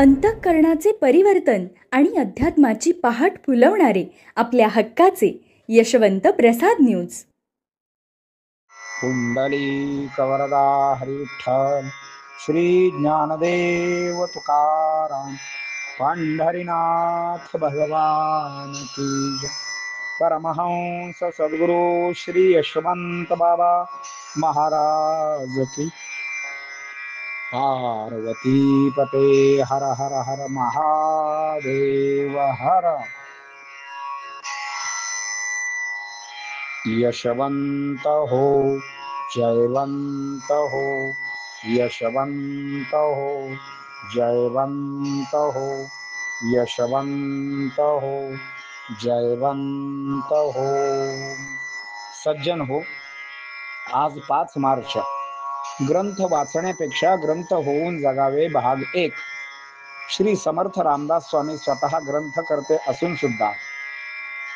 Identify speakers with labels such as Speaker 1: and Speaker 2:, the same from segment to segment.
Speaker 1: अंतःकरणाचे परिवर्तन आणि अध्यात्माची पहाट फुलवणारे आपल्या हक्काचे यशवंत प्रसाद न्यूज.
Speaker 2: कुंडली कवरदा हरिविठ्ठल श्री ज्ञानदेव तुकाराम पंढरीनाथ भगवान की जय. परमहंस सद्गुरु श्री यशवंत बाबा महाराज की. पार्वती पते हर हर हर महादेव हर. यशवंत हो जयवंत हो, यशवंत हो जयवंत हो, यशवंत हो जयवंत हो. सज्जन हो, आज 5 मार्च. ग्रंथ वाचण्यापेक्षा ग्रंथ होऊन जगावे भाग 1. श्री समर्थ रामदास स्वामी स्वतः ग्रंथ करते असून सुद्धा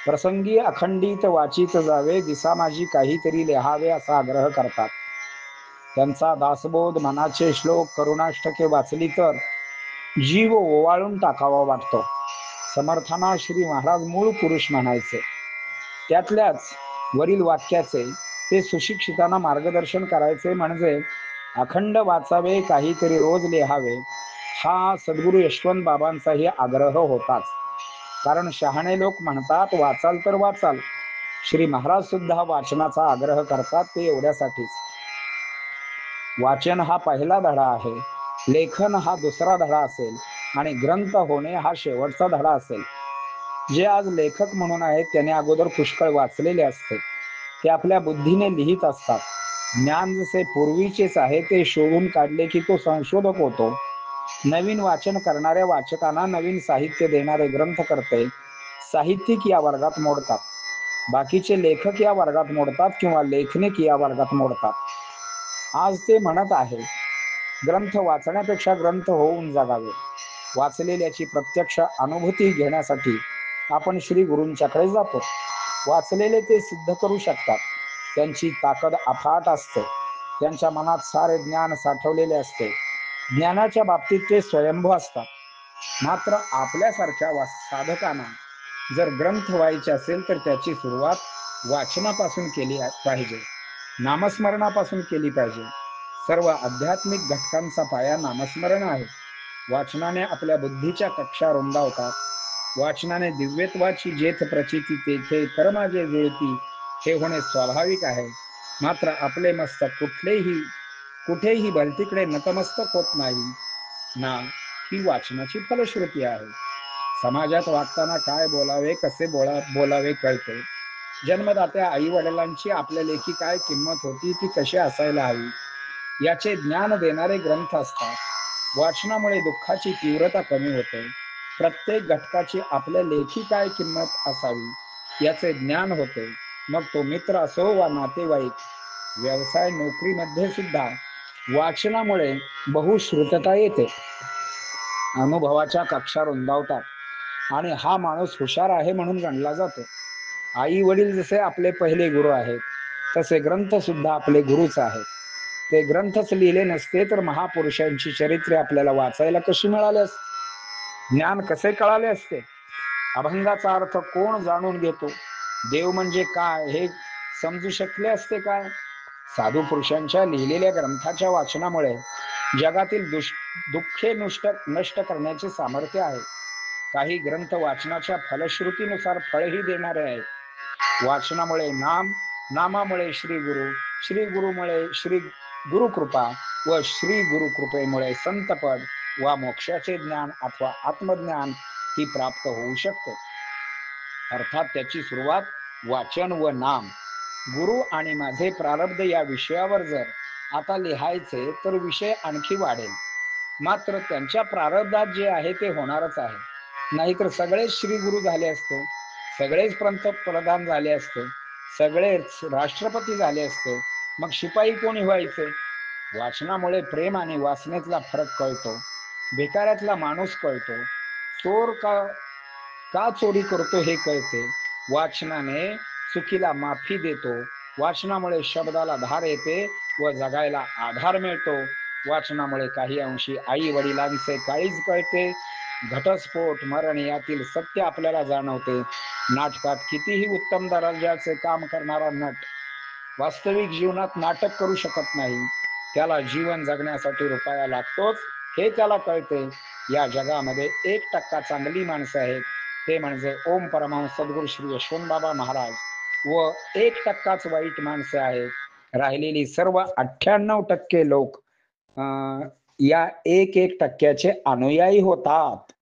Speaker 2: प्रसंगी अखंडित वाचित जावे, दिसा माझी काहीतरी लिहावे असा आग्रह करतात. त्यांचा दासबोध मनाचे श्लोक करुणाष्टके वाचली तर जीव ओवाळून टाकावा वाटतो. समर्थांना श्री महाराज मूळ पुरुष म्हणायचे. त्यातल्याच वरील वाक्याचे ते सुशिक्षितांना मार्गदर्शन करायचे, म्हणजे अखंड वाचावे, काहीतरी रोज लिहावे, हा सद्गुरू यशवंत बाबांचाही आग्रह होताच. कारण शहाणे लोक म्हणतात वाचाल तर वाचाल. श्री महाराज सुद्धा वाचनाचा आग्रह करतात, ते एवढ्यासाठीच. वाचन हा पहिला धडा आहे, लेखन हा दुसरा धडा असेल आणि ग्रंथ होणे हा शेवटचा धडा असेल. जे आज लेखक म्हणून आहेत त्याने अगोदर पुष्कळ वाचलेले असते, ते आपल्या बुद्धीने लिहित असतात. ज्ञान जसे पूर्वीचेच आहे ते शोधून काढले की तो संशोधक होतो. नवीन वाचन करणाऱ्या वाचकांना नवीन साहित्य देणारे ग्रंथकर्ते साहित्यिक या वर्गात मोडतात. बाकीचे लेखक या वर्गात मोडतात किंवा लेखनिक या वर्गात मोडतात. आज ते म्हणत आहे ग्रंथ वाचण्यापेक्षा ग्रंथ होऊन जगावे. वाचलेल्याची प्रत्यक्ष अनुभूती घेण्यासाठी आपण श्री गुरूंच्याकडे जातो. वाचलेले ते सिद्ध करू शकतात. त्यांची ताकद अफाट असते. त्यांच्या मनात सारे ज्ञान साठवलेले असते. ज्ञानाच्या बाबतीत ते स्वयंभू असतात. मात्र आपल्यासारख्या साधकांना जर ग्रंथ व्हायचे असेल तर त्याची सुरुवात वाचनापासून केली पाहिजे, नामस्मरणापासून केली पाहिजे. सर्व आध्यात्मिक घटकांचा पाया नामस्मरण आहे. वाचनाने आपल्या बुद्धीच्या कक्षा रुंदावतात. वाचनाने दिव्यत्वाची जेथ प्रचिती तेथे कर माझे जुळती हे होणे स्वाभाविक आहे. मात्र आपले मस्तक कुठेही भलतीकडे नतमस्तक होत नाही ना, ही वाचनाची फलश्रुती आहे. समाजात वागताना काय बोलावे, कसे बोलावे कळते. जन्मदात्या आई वडिलांची आपल्या लेखी काय किंमत होती, ती कशी असायला हवी, याचे ज्ञान देणारे ग्रंथ असतात. वाचनामुळे दुःखाची तीव्रता कमी होते. प्रत्येक घटकाची आपल्या लेखी काय किंमत असावी याचे ज्ञान होते. मग तो मित्र असो वा नातेवाईक, व्यवसाय, नोकरीमध्ये सुद्धा वाचनामुळे बहुश्रुतता येते. अनुभवाच्या कक्षा रुंदावतात आणि हा माणूस हुशार आहे म्हणून गणला जातो. आई वडील जसे आपले पहिले गुरु आहेत, तसे ग्रंथ सुद्धा आपले गुरुच आहेत. ते ग्रंथच लिहिले नसते तर महापुरुषांची चरित्रे आपल्याला वाचायला कशी मिळाली असते, ज्ञान कसे कळाले असते, अभंगाचा अर्थ कोण जाणून घेतो, देव म्हणजे काय हे समजू शकले असते काय. साधू पुरुषांच्या लिहिलेल्या ग्रंथाच्या वाचनामुळे जगातील दुःखे नष्ट करण्याचे सामर्थ्य आहे. काही ग्रंथ वाचनाच्या फलश्रुतीनुसार फळही देणारे आहेत. वाचनामुळे नामामुळे श्री गुरुमुळे श्री गुरुकृपा व श्री गुरुकृपेमुळे संतपद वा मोक्षाचे ज्ञान अथवा आत्मज्ञान ही प्राप्त होऊ शकते. अर्थात त्याची सुरुवात वाचन व नाम. गुरु आणि माझे प्रारब्ध या विषयावर जर आता लिहायचे तर विषय आणखी वाढेल. मात्र त्यांच्या प्रारब्धात जे आहे ते होणारच आहे. नाहीतर सगळेच श्री गुरु झाले असते, सगळेच पंतप्रधान झाले असते, सगळेच राष्ट्रपती झाले असते, मग शिपाई कोणी व्हायचे. वाचनामुळे प्रेम आणि वासनेतला फरक कळतो. भिकाऱ्यातला माणूस कळतो. चोर का चोरी करतो हे कळते. वाचनाने चुकीला माफी देतो. वाचनामुळे शब्दाला धार येते व जगायला आधार मिळतो. वाचनामुळे काही अंशी आई वडिलांचे काळीज कळते, घटस्फोट मरण यातील सत्य आपल्याला जाणवते. नाटकात कितीही उत्तम दर्जाचे काम करणारा नट वास्तविक जीवनात नाटक करू शकत नाही. त्याला जीवन जगण्यासाठी रुपया लागतोच हे त्याला कळते. या जगामध्ये 1% चांगली माणसं आहेत, ते म्हणजे ओम परमहंस सद्गुरू श्री यशवंतबाबा महाराज, व 1%च वाईट माणसे आहेत. राहिलेली सर्व 98% लोक या 1% अनुयायी होतात.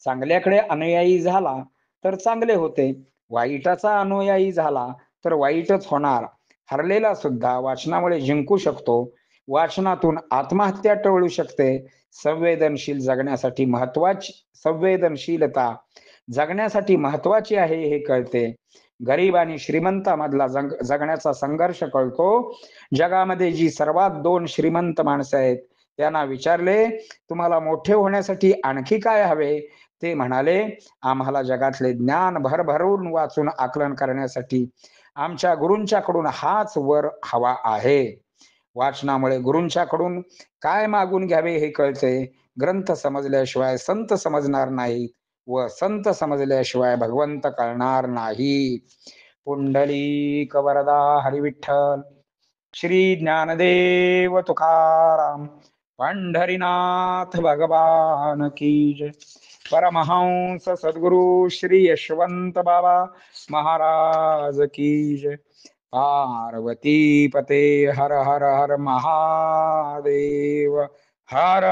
Speaker 2: चांगल्याकडे अनुयायी झाला तर चांगले होते, वाईटाचा अनुयायी झाला तर वाईटच होणार. हरलेला सुद्धा वाचनामुळे जिंकू शकतो. वाचनातून आत्महत्या टळू शकते. संवेदनशीलता जगण्यासाठी महत्वाची आहे हे कळते. गरीब आणि श्रीमंतामधला जगण्याचा संघर्ष कळतो. जगामध्ये जी सर्वात 2 श्रीमंत माणसं आहेत त्यांना विचारले, तुम्हाला मोठे होण्यासाठी आणखी काय हवे? ते म्हणाले, आम्हाला जगातले ज्ञान भरभरून वाचून आकलन करण्यासाठी आमच्या गुरूंच्याकडून हाच वर हवा आहे. वाचनामुळे गुरूंच्याकडून काय मागून घ्यावे हे कळते. ग्रंथ समजल्याशिवाय संत समजणार नाहीत व संत समजल्याशिवाय भगवंत कळणार नाही. पुंडलिक वरदा हरिविठ्ठल. श्री ज्ञानदेव तुकाराम. पंढरीनाथ भगवान की जय. परमहंस सद्गुरु श्री यशवंत बाबा महाराज की जय. पार्वती पते हर हर हर महादेव हर.